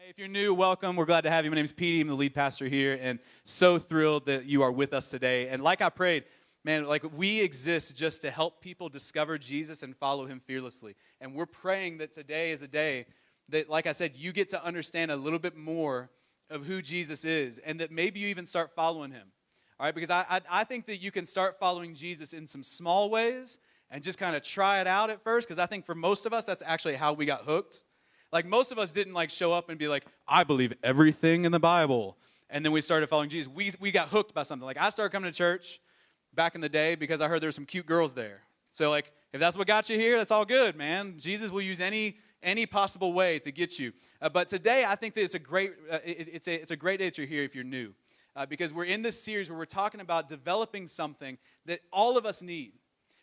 If you're new, welcome. We're glad to have you. My name is Petey. I'm the lead pastor here, and so thrilled that you are with us today. And like I prayed, man, like we exist just to help people discover Jesus and follow him fearlessly. And we're praying that today is a day that, like I said, you get to understand a little bit more of who Jesus is, and that maybe you even start following him. All right, because I think that you can start following Jesus in some small ways and just kind of try it out at first, because I think for most of us, that's actually how we got hooked. Like, most of us didn't, like, show up and be like, I believe everything in the Bible. And then we started following Jesus. We got hooked by something. Like, I started coming to church back in the day because I heard there were some cute girls there. So, like, if that's what got you here, that's all good, man. Jesus will use any possible way to get you. But today, I think that it's a great day that you're here if you're new. Because we're in this series where we're talking about developing something that all of us need.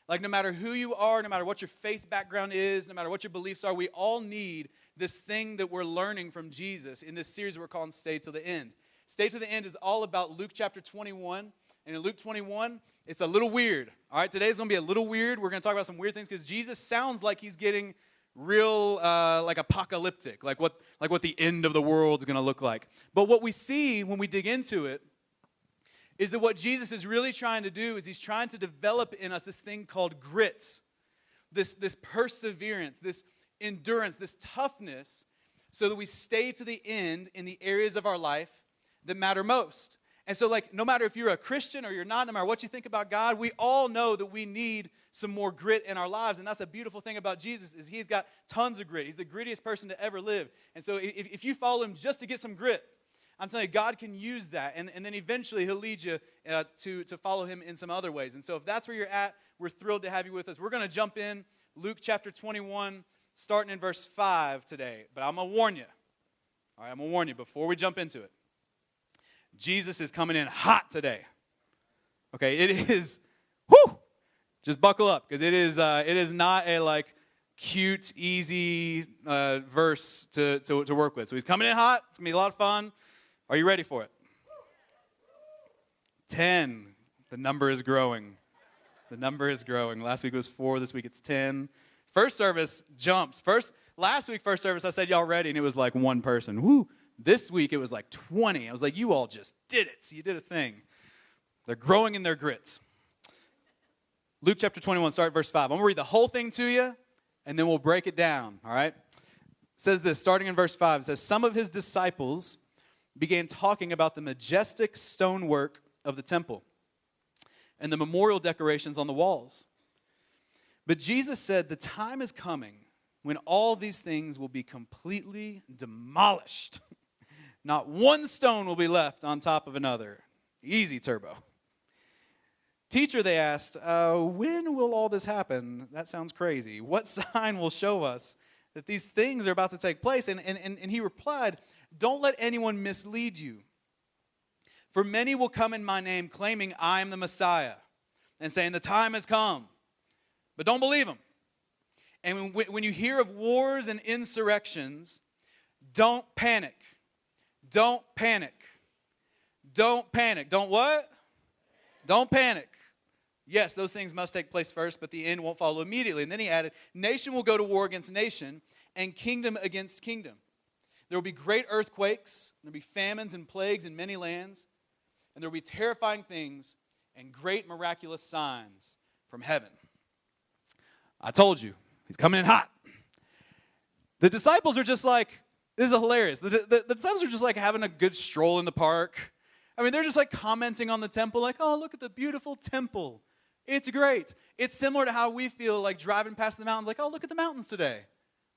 Like, no matter who you are, no matter what your faith background is, no matter what your beliefs are, we all need this thing that we're learning from Jesus in this series we're calling Stay to the End. Stay to the End is all about Luke chapter 21. And in Luke 21, it's a little weird. All right, today's going to be a little weird. We're going to talk about some weird things because Jesus sounds like he's getting real like apocalyptic, like what the end of the world is going to look like. But what we see when we dig into it is that what Jesus is really trying to do is he's trying to develop in us this thing called grit, this perseverance, this endurance, this toughness, so that we stay to the end in the areas of our life that matter most. And so, like, no matter if you're a Christian or you're not, no matter what you think about God, we all know that we need some more grit in our lives. And that's the beautiful thing about Jesus is he's got tons of grit. He's the grittiest person to ever live. And so if you follow him just to get some grit, I'm telling you, God can use that. And then eventually he'll lead you to follow him in some other ways. And so if that's where you're at, we're thrilled to have you with us. We're going to jump in Luke chapter 21, starting in verse 5 today. But I'm going to warn you. All right, I'm going to warn you before we jump into it. Jesus is coming in hot today. Okay, it is, just buckle up, because it is not a, like, cute, easy verse to work with. So he's coming in hot. It's going to be a lot of fun. Are you ready for it? 10. The number is growing. The number is growing. Last week it was 4. This week it's 10. First service jumps. Last week, first service, I said, y'all ready? And it was like one person. Woo. This week, it was like 20. I was like, you all just did it. So you did a thing. They're growing in their grits. Luke chapter 21, start verse 5. I'm going to read the whole thing to you, and then we'll break it down, all right? It says this, starting in verse 5. It says, some of his disciples began talking about the majestic stonework of the temple and the memorial decorations on the walls. But Jesus said, the time is coming when all these things will be completely demolished. Not one stone will be left on top of another. Easy, Turbo. Teacher, they asked, when will all this happen? That sounds crazy. What sign will show us that these things are about to take place? And he replied, don't let anyone mislead you. For many will come in my name claiming I am the Messiah and saying the time has come. But don't believe them. And when you hear of wars and insurrections, don't panic. Don't panic. Don't panic. Don't what? Don't panic. Yes, those things must take place first, but the end won't follow immediately. And then he added, nation will go to war against nation and kingdom against kingdom. There will be great earthquakes, there will be famines and plagues in many lands, and there will be terrifying things and great miraculous signs from heaven. I told you, he's coming in hot. The disciples are just like, this is hilarious. The disciples are just like having a good stroll in the park. I mean, they're just like commenting on the temple, like, oh, look at the beautiful temple. It's great. It's similar to how we feel like driving past the mountains, like, oh, look at the mountains today.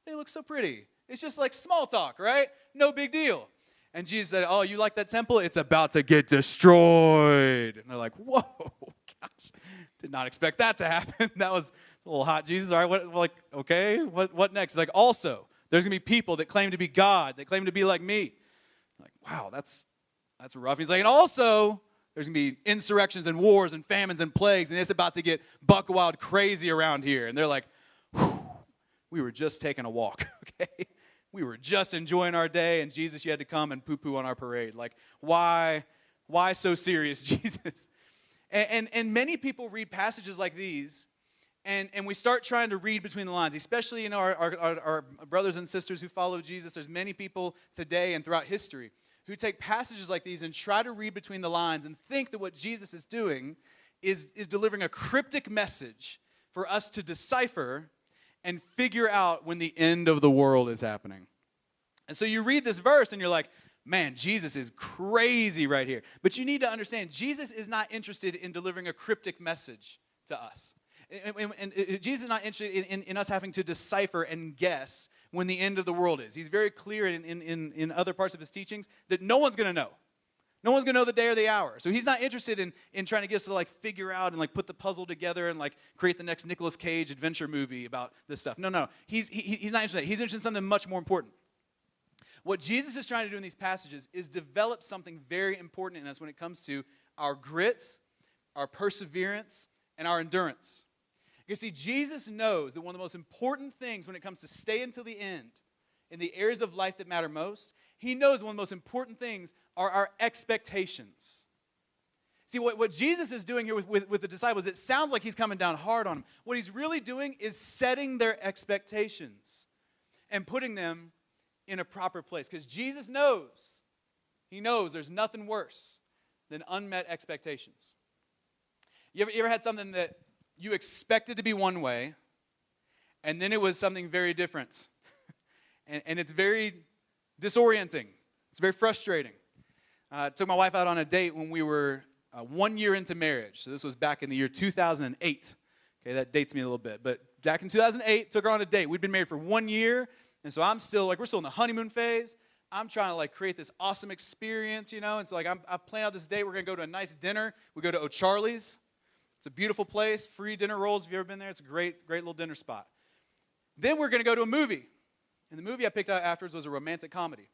They look so pretty. It's just like small talk, right? No big deal. And Jesus said, oh, you like that temple? It's about to get destroyed. And they're like, whoa, gosh, did not expect that to happen. That was a little hot, Jesus. All right, what next? He's like, also, there's going to be people that claim to be God, that claim to be like me. I'm like, wow, that's rough. He's like, and also, there's going to be insurrections and wars and famines and plagues, and it's about to get buck wild crazy around here. And they're like, we were just taking a walk, okay? We were just enjoying our day, and Jesus, you had to come and poo-poo on our parade. Like, why so serious, Jesus? And many people read passages like these, And we start trying to read between the lines, especially our brothers and sisters who follow Jesus. There's many people today and throughout history who take passages like these and try to read between the lines and think that what Jesus is doing is delivering a cryptic message for us to decipher and figure out when the end of the world is happening. And so you read this verse and you're like, man, Jesus is crazy right here. But you need to understand, Jesus is not interested in delivering a cryptic message to us. And Jesus is not interested in us having to decipher and guess when the end of the world is. He's very clear in other parts of his teachings that no one's going to know. No one's going to know the day or the hour. So he's not interested in trying to get us to figure out and put the puzzle together and create the next Nicolas Cage adventure movie about this stuff. No. He's not interested in that. He's interested in something much more important. What Jesus is trying to do in these passages is develop something very important in us when it comes to our grit, our perseverance, and our endurance. You see, Jesus knows that one of the most important things when it comes to stay until the end in the areas of life that matter most, he knows one of the most important things are our expectations. See, what Jesus is doing here with the disciples, it sounds like he's coming down hard on them. What he's really doing is setting their expectations and putting them in a proper place. Because Jesus knows, he knows there's nothing worse than unmet expectations. You ever had something that you expected to be one way, and then it was something very different? and it's very disorienting. It's very frustrating. I took my wife out on a date when we were 1 year into marriage. So this was back in the year 2008. Okay, that dates me a little bit. But back in 2008, took her on a date. We'd been married for 1 year, and so I'm still, we're still in the honeymoon phase. I'm trying to, create this awesome experience, and so, I've planned out this date. We're going to go to a nice dinner. We go to O'Charlie's. It's a beautiful place, free dinner rolls. If you've ever been there, it's a great little dinner spot. Then we're going to go to a movie. And the movie I picked out afterwards was a romantic comedy.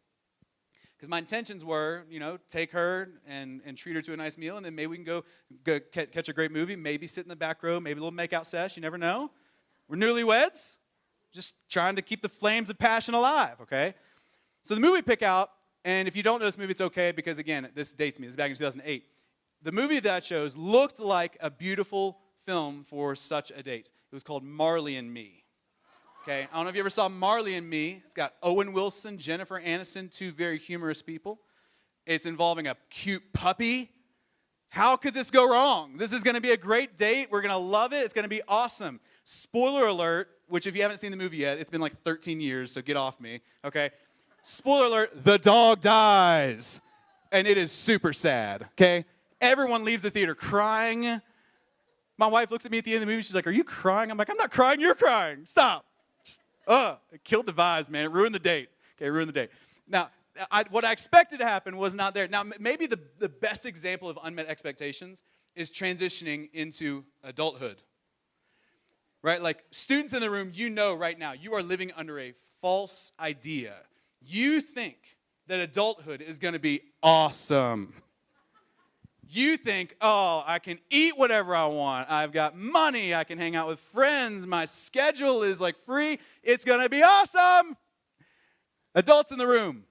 Because my intentions were, take her and treat her to a nice meal, and then maybe we can go catch a great movie, maybe sit in the back row, maybe a little makeout sesh. You never know. We're newlyweds, just trying to keep the flames of passion alive, okay? So the movie we pick out, and if you don't know this movie, it's okay, because, again, this dates me. This is back in 2008. The movie that I chose looked like a beautiful film for such a date. It was called Marley and Me. Okay, I don't know if you ever saw Marley and Me. It's got Owen Wilson, Jennifer Aniston, two very humorous people. It's involving a cute puppy. How could this go wrong? This is going to be a great date. We're going to love it. It's going to be awesome. Spoiler alert, which if you haven't seen the movie yet, it's been 13 years, so get off me, okay? Spoiler alert, the dog dies. And it is super sad, okay? Everyone leaves the theater crying. My wife looks at me at the end of the movie. She's like, are you crying? I'm like, I'm not crying. You're crying. Stop. It killed the vibes, man. It ruined the date. Okay, ruined the date. Now, what I expected to happen was not there. Now, maybe the best example of unmet expectations is transitioning into adulthood. Right? Students in the room, right now, you are living under a false idea. You think that adulthood is going to be awesome. You think, I can eat whatever I want. I've got money. I can hang out with friends. My schedule is free. It's going to be awesome. Adults in the room.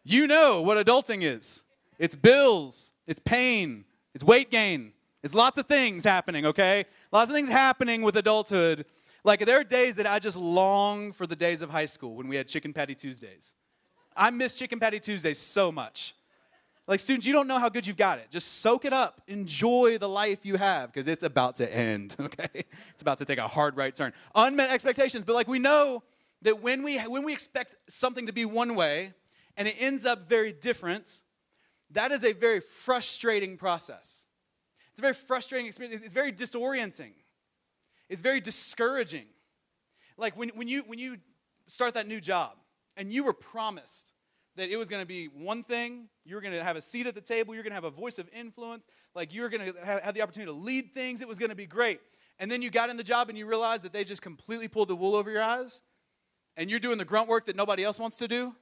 You know what adulting is. It's bills. It's pain. It's weight gain. It's lots of things happening, okay? Lots of things happening with adulthood. There are days that I just long for the days of high school when we had Chicken Patty Tuesdays. I miss Chicken Patty Tuesdays so much. Students, you don't know how good you've got it. Just soak it up. Enjoy the life you have, because it's about to end, okay? It's about to take a hard right turn. Unmet expectations, but we know that when we expect something to be one way and it ends up very different, that is a very frustrating process. It's a very frustrating experience. It's very disorienting. It's very discouraging. When you start that new job and you were promised that it was going to be one thing, you were going to have a seat at the table, you're going to have a voice of influence, you were going to have the opportunity to lead things, it was going to be great. And then you got in the job and you realized that they just completely pulled the wool over your eyes, and you're doing the grunt work that nobody else wants to do.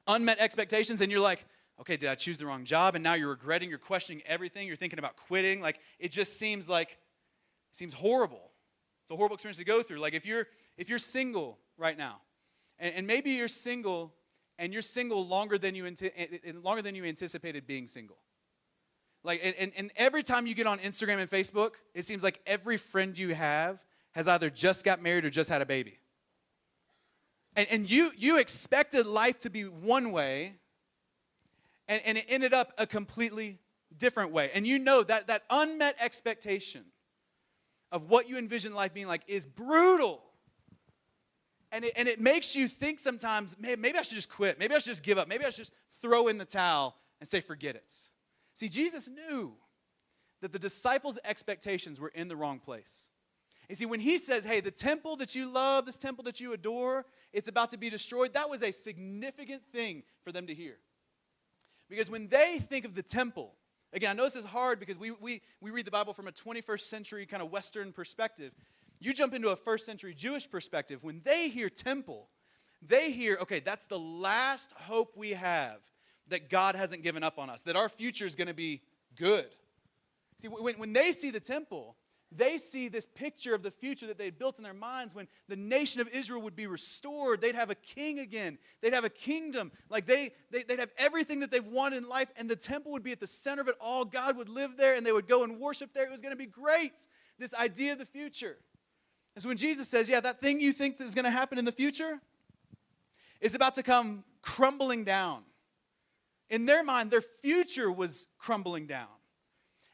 Unmet expectations, and you're like, okay, did I choose the wrong job? And now you're regretting, you're questioning everything, you're thinking about quitting. It just seems horrible. It's a horrible experience to go through. If you're single right now, and maybe you're single, and you're single longer than you anticipated being single. Like, and every time you get on Instagram and Facebook, it seems like every friend you have has either just got married or just had a baby. And you expected life to be one way, and it ended up a completely different way. And you know that unmet expectation of what you envision life being like is brutal. And it makes you think sometimes, maybe I should just quit. Maybe I should just give up. Maybe I should just throw in the towel and say, forget it. See, Jesus knew that the disciples' expectations were in the wrong place. You see, when he says, hey, the temple that you love, this temple that you adore, it's about to be destroyed, that was a significant thing for them to hear. Because when they think of the temple, again, I know this is hard because we read the Bible from a 21st century kind of Western perspective. You jump into a first century Jewish perspective. When they hear temple, they hear, okay, that's the last hope we have that God hasn't given up on us, that our future is going to be good. See, when they see the temple, they see this picture of the future that they had built in their minds when the nation of Israel would be restored. They'd have a king again. They'd have a kingdom. Like they'd have everything that they've wanted in life, and the temple would be at the center of it all. God would live there, and they would go and worship there. It was going to be great, this idea of the future. And so when Jesus says, yeah, that thing you think is going to happen in the future is about to come crumbling down. In their mind, their future was crumbling down.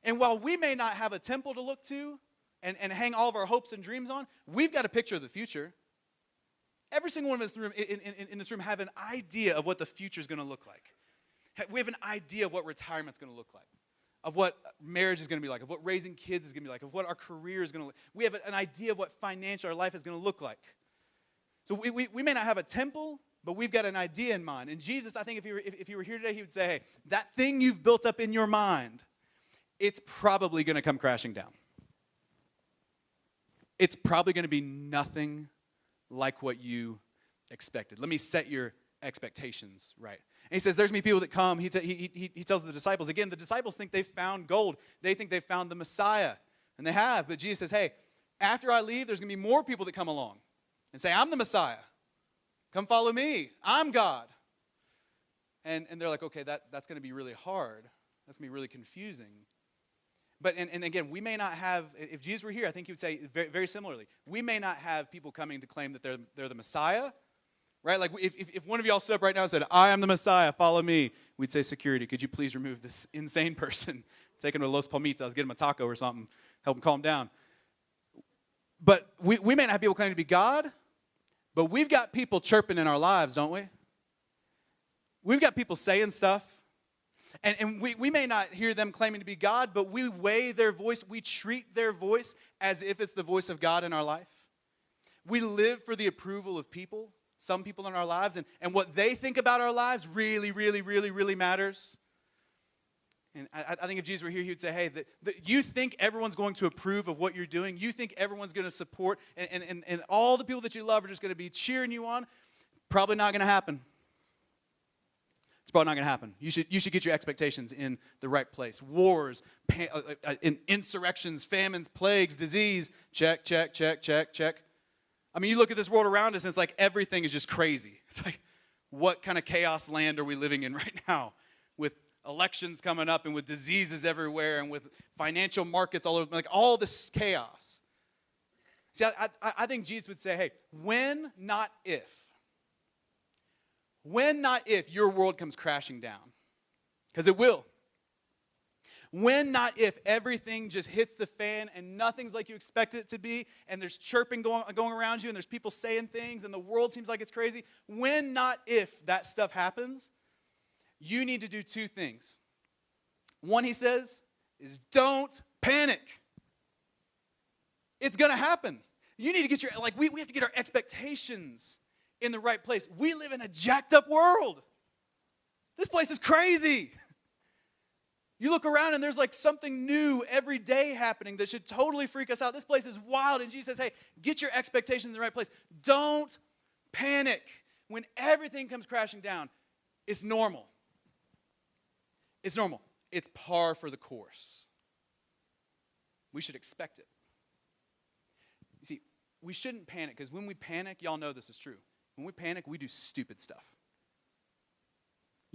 And while we may not have a temple to look to and hang all of our hopes and dreams on, we've got a picture of the future. Every single one of us in this room have an idea of what the future is going to look like. We have an idea of what retirement's going to look like, of what marriage is going to be like, of what raising kids is going to be like, of what our career is going to look like. We have an idea of what financial our life is going to look like. So we may not have a temple, but we've got an idea in mind. And Jesus, I think if he were here today, he would say, hey, that thing you've built up in your mind, it's probably going to come crashing down. It's probably going to be nothing like what you expected. Let me set your expectations right. And he says there's going to be people that come. He tells the disciples, again, the disciples think they've found gold. They think they've found the Messiah. And they have. But Jesus says, hey, after I leave, there's going to be more people that come along and say, I'm the Messiah. Come follow me. I'm God. And they're like, okay, that's going to be really hard. That's going to be really confusing. But, and again, we may not have, if Jesus were here, I think he would say very, very similarly, we may not have people coming to claim that they're the Messiah, right? Like if one of y'all stood up right now and said, I am the Messiah, follow me, we'd say, security, could you please remove this insane person? Take him to Los Palmitas, get him a taco or something, help him calm down. But we may not have people claiming to be God, but we've got people chirping in our lives, don't we? We've got people saying stuff. And we may not hear them claiming to be God, but we weigh their voice. We treat their voice as if it's the voice of God in our life. We live for the approval of people, some people in our lives, and what they think about our lives really, really, really, really matters. And I think if Jesus were here, he would say, hey, that you think everyone's going to approve of what you're doing. You think everyone's going to support, and all the people that you love are just going to be cheering you on. Probably not going to happen. It's probably not going to happen. You should get your expectations in the right place. Wars, insurrections, famines, plagues, disease. Check, check, check, check, check. I mean, you look at this world around us, and it's like everything is just crazy. It's like, what kind of chaos land are we living in right now? With elections coming up, and with diseases everywhere, and with financial markets all over, like all this chaos. See, I think Jesus would say, hey, when, not if. When, not if, your world comes crashing down. Because it will. When, not if, everything just hits the fan and nothing's like you expected it to be, and there's chirping going around you, and there's people saying things, and the world seems like it's crazy. When, not if, that stuff happens, you need to do two things. One, he says, is don't panic. It's going to happen. You need to get we have to get our expectations in the right place. We live in a jacked up world. This place is crazy. You look around and there's like something new every day happening that should totally freak us out. This place is wild, and Jesus says, hey, get your expectations in the right place. Don't panic. When everything comes crashing down, it's normal. It's normal. It's par for the course. We should expect it. You see, we shouldn't panic, because when we panic, y'all know this is true. When we panic, we do stupid stuff.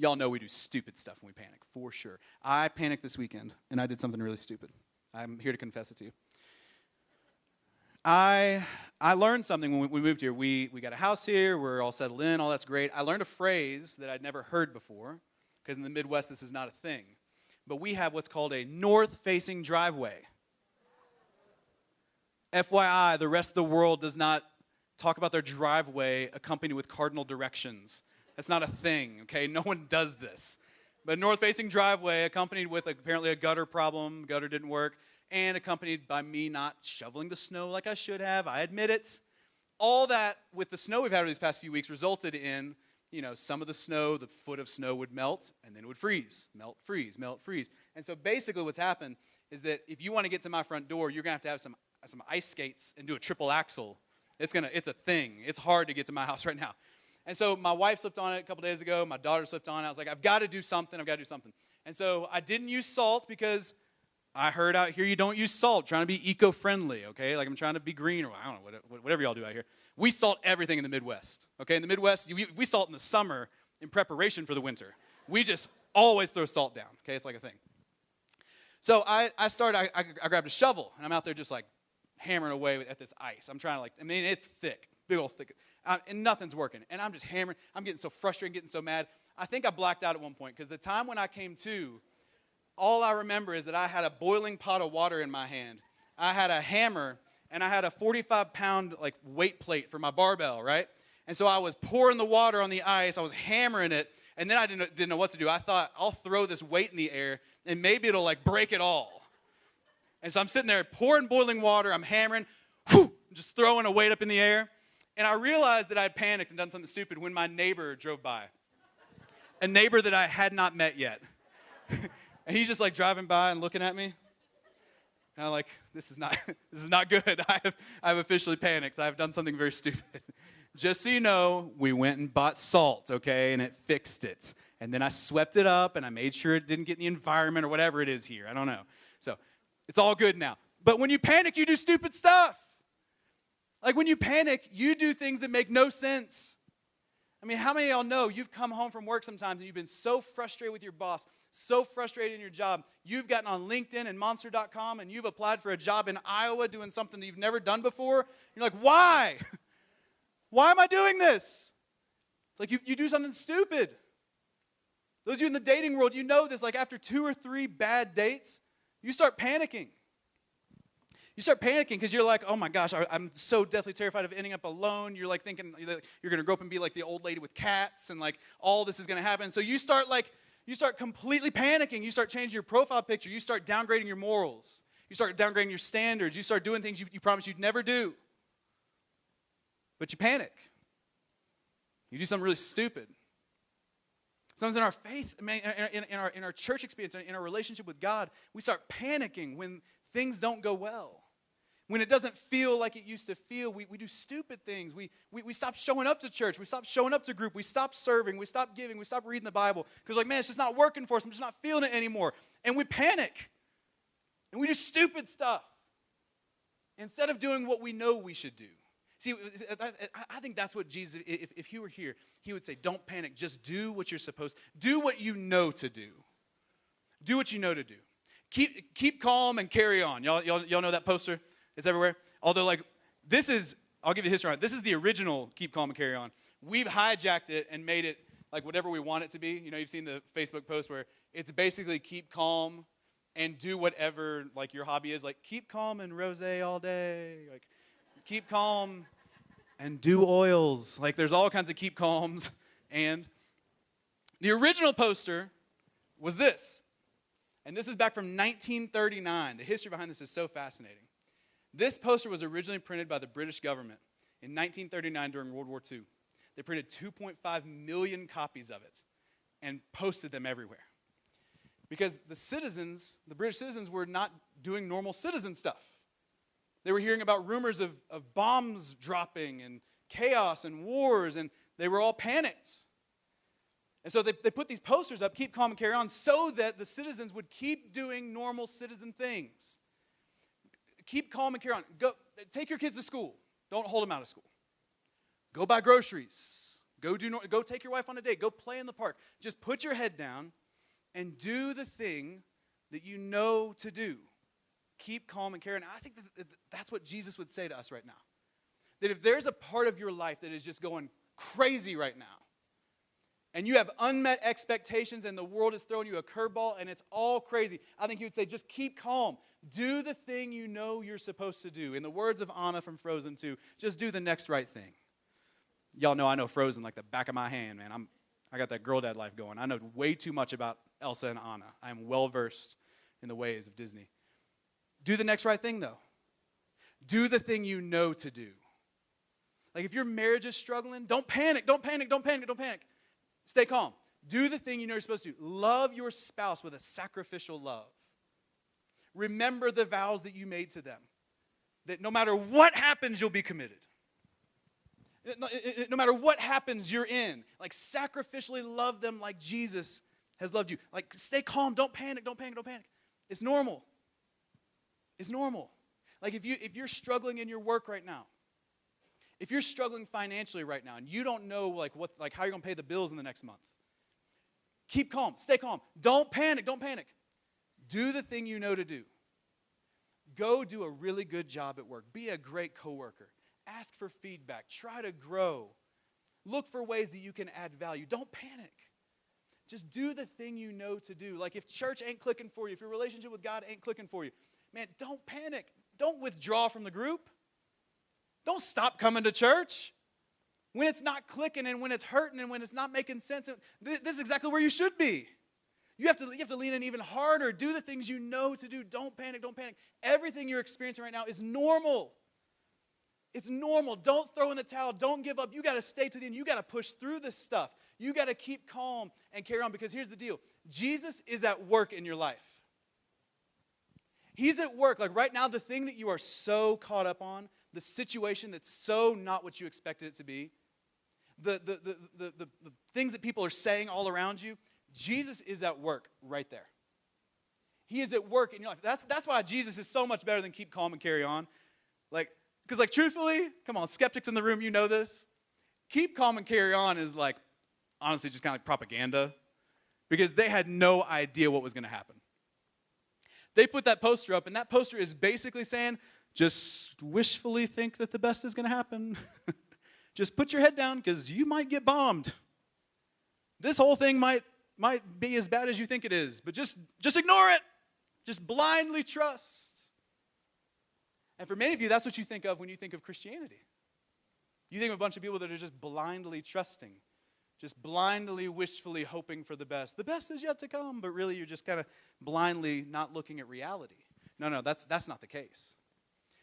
Y'all know we do stupid stuff when we panic, for sure. I panicked this weekend, and I did something really stupid. I'm here to confess it to you. I learned something when we moved here. We got a house here. We're all settled in. All that's great. I learned a phrase that I'd never heard before, because in the Midwest, this is not a thing. But we have what's called a north-facing driveway. FYI, the rest of the world does not talk about their driveway accompanied with cardinal directions. That's not a thing, okay? No one does this. But north-facing driveway accompanied with apparently a gutter problem. Gutter didn't work. And accompanied by me not shoveling the snow like I should have. I admit it. All that with the snow we've had over these past few weeks resulted in, some of the snow, the foot of snow would melt, and then it would freeze. Melt, freeze, melt, freeze. And so basically what's happened is that if you want to get to my front door, you're going to have some ice skates and do a triple axle. It's a thing. It's hard to get to my house right now. And so my wife slipped on it a couple days ago. My daughter slipped on it. I was like, I've got to do something. And so I didn't use salt because I heard out here you don't use salt, trying to be eco-friendly, okay? Like I'm trying to be green, or I don't know, whatever y'all do out here. We salt everything in the Midwest, okay? In the Midwest, we salt in the summer in preparation for the winter. We just always throw salt down, okay? It's like a thing. So I grabbed a shovel, and I'm out there just like hammering away at this ice. I'm trying to it's thick, big old thick, and nothing's working. And I'm just hammering. I'm getting so frustrated, getting so mad. I think I blacked out at one point because the time when I came to, all I remember is that I had a boiling pot of water in my hand. I had a hammer, and I had a 45-pound weight plate for my barbell, right? And so I was pouring the water on the ice. I was hammering it, and then I didn't know what to do. I thought, I'll throw this weight in the air, and maybe it'll break it all. And so I'm sitting there pouring boiling water. I'm hammering, just throwing a weight up in the air. And I realized that I had panicked and done something stupid when my neighbor drove by. A neighbor that I had not met yet. And he's just driving by and looking at me. And I'm like, this is not good. I've officially panicked. I've done something very stupid. Just so you know, we went and bought salt, okay, and it fixed it. And then I swept it up and I made sure it didn't get in the environment or whatever it is here. I don't know. So it's all good now. But when you panic, you do stupid stuff. When you panic, you do things that make no sense. I mean, how many of y'all know you've come home from work sometimes and you've been so frustrated with your boss, so frustrated in your job, you've gotten on LinkedIn and Monster.com and you've applied for a job in Iowa doing something that you've never done before. You're like, why? Why am I doing this? It's like you do something stupid. Those of you in the dating world, you know this. After 2 or 3 bad dates, you start panicking. You start panicking because you're like, oh my gosh, I'm so deathly terrified of ending up alone. You're thinking you're going to grow up and be like the old lady with cats and all this is going to happen. So you start completely panicking. You start changing your profile picture. You start downgrading your morals. You start downgrading your standards. You start doing things you promised you'd never do. But you panic. You do something really stupid. Sometimes in our faith, in our church experience, in our relationship with God, we start panicking when things don't go well. When it doesn't feel like it used to feel, we do stupid things. We stop showing up to church. We stop showing up to group. We stop serving. We stop giving. We stop reading the Bible. Because man, it's just not working for us. I'm just not feeling it anymore. And we panic. And we do stupid stuff. Instead of doing what we know we should do. See, I think that's what Jesus, if he were here, he would say, don't panic. Just do what you're supposed to. Do what you know to do. Do what you know to do. Keep calm and carry on. Y'all know that poster? It's everywhere. Although, I'll give you the history on it. This is the original Keep Calm and Carry On. We've hijacked it and made it whatever we want it to be. You've seen the Facebook post where it's basically keep calm and do whatever your hobby is. Keep calm and rosé all day. Keep calm and do oils. There's all kinds of keep calms. And the original poster was this. And this is back from 1939. The history behind this is so fascinating. This poster was originally printed by the British government in 1939 during World War II. They printed 2.5 million copies of it and posted them everywhere. Because the British citizens were not doing normal citizen stuff. They were hearing about rumors of bombs dropping and chaos and wars, and they were all panicked. And so they put these posters up, keep calm and carry on, so that the citizens would keep doing normal citizen things. Keep calm and carry on. Go take your kids to school. Don't hold them out of school. Go buy groceries. Go take your wife on a date. Go play in the park. Just put your head down and do the thing that you know to do. Keep calm and caring. I think that's what Jesus would say to us right now. That if there's a part of your life that is just going crazy right now, and you have unmet expectations and the world is throwing you a curveball and it's all crazy, I think he would say, just keep calm. Do the thing you know you're supposed to do. In the words of Anna from Frozen 2, just do the next right thing. Y'all know I know Frozen like the back of my hand, man. I got that girl dad life going. I know way too much about Elsa and Anna. I am well versed in the ways of Disney. Do the next right thing, though. Do the thing you know to do. Like if your marriage is struggling, don't panic, don't panic, don't panic, don't panic. Stay calm. Do the thing you know you're supposed to do. Love your spouse with a sacrificial love. Remember the vows that you made to them. That no matter what happens, you'll be committed. No matter what happens, you're in. Like sacrificially love them like Jesus has loved you. Like stay calm. Don't panic. Don't panic. Don't panic. It's normal. It's normal. Like if you're struggling in your work right now, if you're struggling financially right now, and you don't know how you're gonna pay the bills in the next month, keep calm. Stay calm. Don't panic. Don't panic. Do the thing you know to do. Go do a really good job at work. Be a great coworker. Ask for feedback. Try to grow. Look for ways that you can add value. Don't panic. Just do the thing you know to do. Like if church ain't clicking for you, if your relationship with God ain't clicking for you, man, don't panic. Don't withdraw from the group. Don't stop coming to church. When it's not clicking and when it's hurting and when it's not making sense, this is exactly where you should be. You have to lean in even harder. Do the things you know to do. Don't panic. Don't panic. Everything you're experiencing right now is normal. It's normal. Don't throw in the towel. Don't give up. You got to stay to the end. You got to push through this stuff. You got to keep calm and carry on, because here's the deal. Jesus is at work in your life. He's at work. Like right now, the thing that you are so caught up on, the situation that's so not what you expected it to be, the things that people are saying all around you, Jesus is at work right there. He is at work in your life. That's why Jesus is so much better than keep calm and carry on. Because truthfully, come on, skeptics in the room, you know this. Keep calm and carry on is honestly just kind of like propaganda, because they had no idea what was going to happen. They put that poster up, and that poster is basically saying, just wishfully think that the best is going to happen. Just put your head down, because you might get bombed. This whole thing might be as bad as you think it is, but just ignore it. Just blindly trust. And for many of you, that's what you think of when you think of Christianity. You think of a bunch of people that are just blindly trusting, just blindly, wishfully hoping for the best. The best is yet to come, but really you're just kind of blindly not looking at reality. No, that's not the case.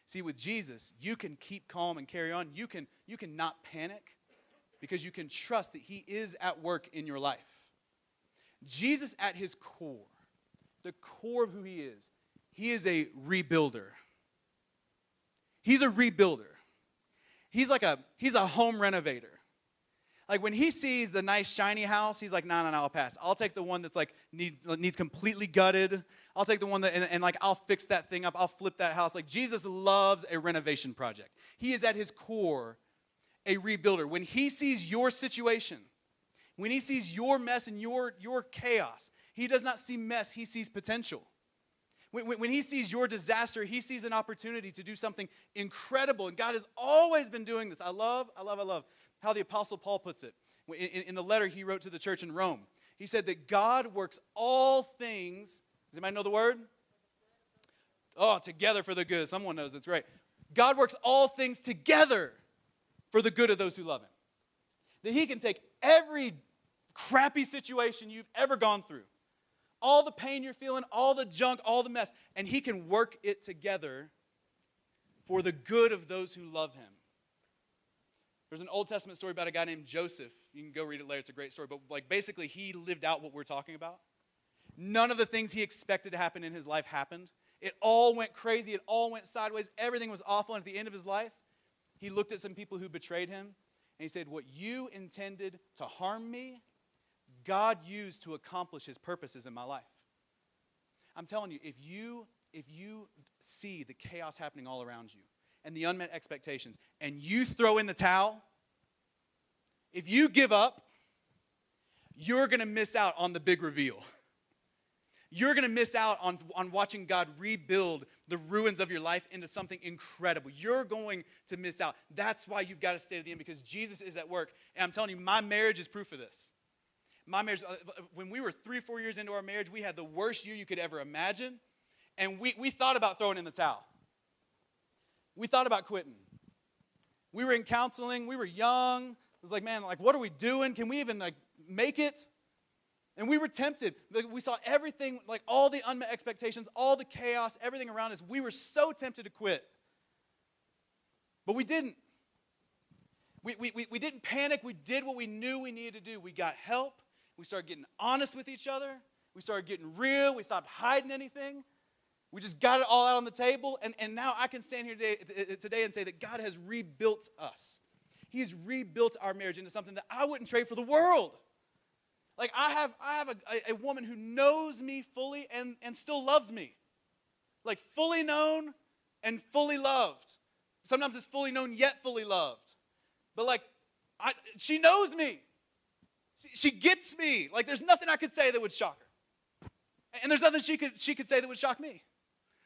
See, with Jesus, you can keep calm and carry on. You can not panic, because you can trust that he is at work in your life. Jesus at his core, the core of who he is a rebuilder. He's a rebuilder. He's a home renovator. Like when he sees the nice shiny house, he's like, no, I'll pass. I'll take the one that's needs completely gutted. I'll take the one that, and I'll fix that thing up. I'll flip that house. Like Jesus loves a renovation project. He is at his core a rebuilder. When he sees your situation, when he sees your mess and your chaos, he does not see mess, he sees potential. When he sees your disaster, he sees an opportunity to do something incredible. And God has always been doing this. I love how the Apostle Paul puts it. In the letter he wrote to the church in Rome, he said that God works all things. Does anybody know the word? Oh, together for the good. Someone knows that's right. God works all things together for the good of those who love him. That he can take every crappy situation you've ever gone through, all the pain you're feeling, all the junk, all the mess, and he can work it together for the good of those who love him. There's an Old Testament story about a guy named Joseph. You can go read it later. It's a great story. But basically, he lived out what we're talking about. None of the things he expected to happen in his life happened. It all went crazy. It all went sideways. Everything was awful. And at the end of his life, he looked at some people who betrayed him, and he said, what you intended to harm me, God used to accomplish his purposes in my life. I'm telling you, if you see the chaos happening all around you and the unmet expectations, and you throw in the towel, If you give up, you're going to miss out on the big reveal. You're going to miss out on watching God rebuild the ruins of your life into something incredible. You're going to miss out. That's why you've got to stay to the end, because Jesus is at work. And I'm telling you, my marriage is proof of this. My marriage, when we were 3-4 years into our marriage, we had the worst year you could ever imagine. And we thought about throwing in the towel. We thought about quitting. We were in counseling. We were young. It was like, man, like, what are we doing? Can we even, like, make it? And we were tempted. We saw everything, like all the unmet expectations, all the chaos, everything around us. We were so tempted to quit. But we didn't. We didn't panic. We did what we knew we needed to do. We got help. We started getting honest with each other. We started getting real. We stopped hiding anything. We just got it all out on the table. And now I can stand here today and say that God has rebuilt us. He has rebuilt our marriage into something that I wouldn't trade for the world. Like, I have a woman who knows me fully and still loves me. Like, fully known and fully loved. Sometimes it's fully known yet fully loved. But, like, she knows me. She gets me. Like, there's nothing I could say that would shock her. And there's nothing she could say that would shock me.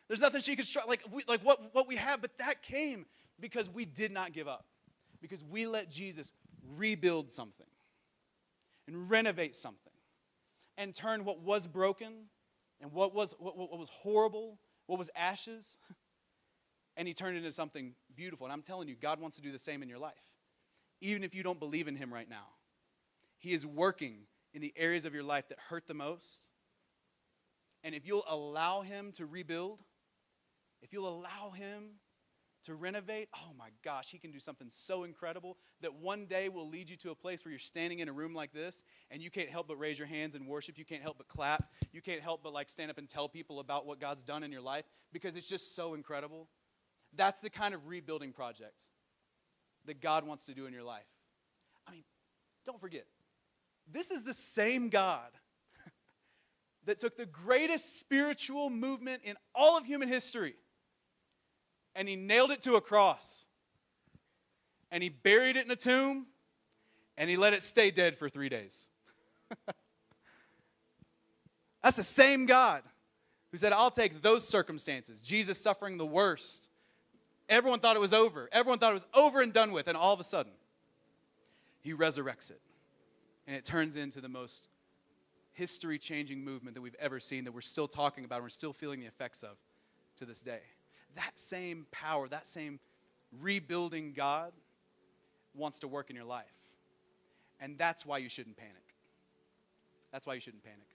There's nothing she could shock, like what we have. But that came because we did not give up. Because we let Jesus rebuild something. And renovate something, and turn what was broken, and what was horrible, what was ashes, and he turned it into something beautiful. And I'm telling you, God wants to do the same in your life. Even if you don't believe in him right now, he is working in the areas of your life that hurt the most. And if you'll allow him to rebuild, if you'll allow him to renovate, oh my gosh, he can do something so incredible that one day will lead you to a place where you're standing in a room like this and you can't help but raise your hands and worship. You can't help but clap. You can't help but, like, stand up and tell people about what God's done in your life because it's just so incredible. That's the kind of rebuilding project that God wants to do in your life. I mean, don't forget, this is the same God that took the greatest spiritual movement in all of human history, and he nailed it to a cross. And he buried it in a tomb. And he let it stay dead for 3 days. That's the same God who said, I'll take those circumstances. Jesus suffering the worst. Everyone thought it was over. Everyone thought it was over and done with. And all of a sudden, he resurrects it. And it turns into the most history-changing movement that we've ever seen, that we're still talking about and we're still feeling the effects of to this day. That same power, that same rebuilding God wants to work in your life. And that's why you shouldn't panic. That's why you shouldn't panic.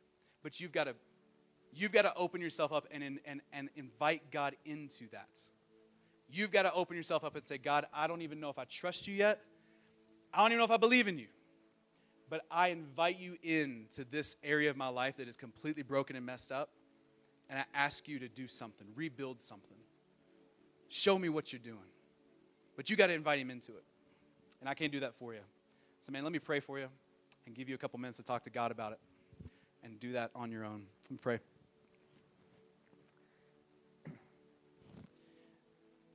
But you've got to open yourself up and invite God into that. You've got to open yourself up and say, God, I don't even know if I trust you yet. I don't even know if I believe in you. But I invite you into this area of my life that is completely broken and messed up. And I ask you to do something, rebuild something. Show me what you're doing. But you got to invite him into it. And I can't do that for you. So, man, let me pray for you and give you a couple minutes to talk to God about it. And do that on your own. Let me pray.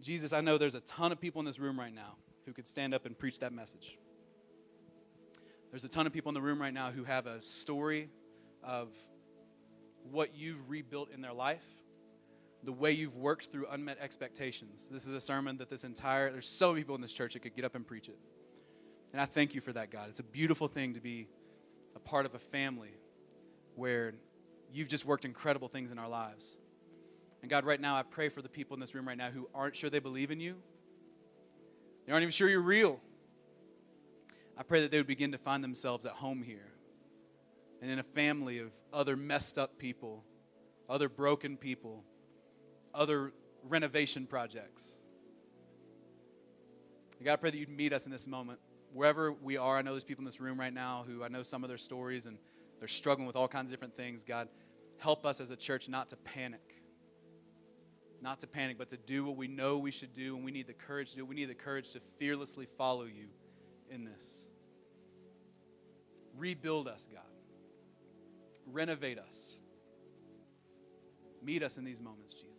Jesus, I know there's a ton of people in this room right now who could stand up and preach that message. There's a ton of people in the room right now who have a story of what you've rebuilt in their life. The way you've worked through unmet expectations. This is a sermon that there's so many people in this church that could get up and preach it. And I thank you for that, God. It's a beautiful thing to be a part of a family where you've just worked incredible things in our lives. And God, right now, I pray for the people in this room right now who aren't sure they believe in you. They aren't even sure you're real. I pray that they would begin to find themselves at home here and in a family of other messed up people, other broken people, other renovation projects. God, I pray that you'd meet us in this moment. Wherever we are, I know there's people in this room right now who I know some of their stories and they're struggling with all kinds of different things. God, help us as a church not to panic. Not to panic, but to do what we know we should do, and we need the courage to do. We need the courage to fearlessly follow you in this. Rebuild us, God. Renovate us. Meet us in these moments, Jesus.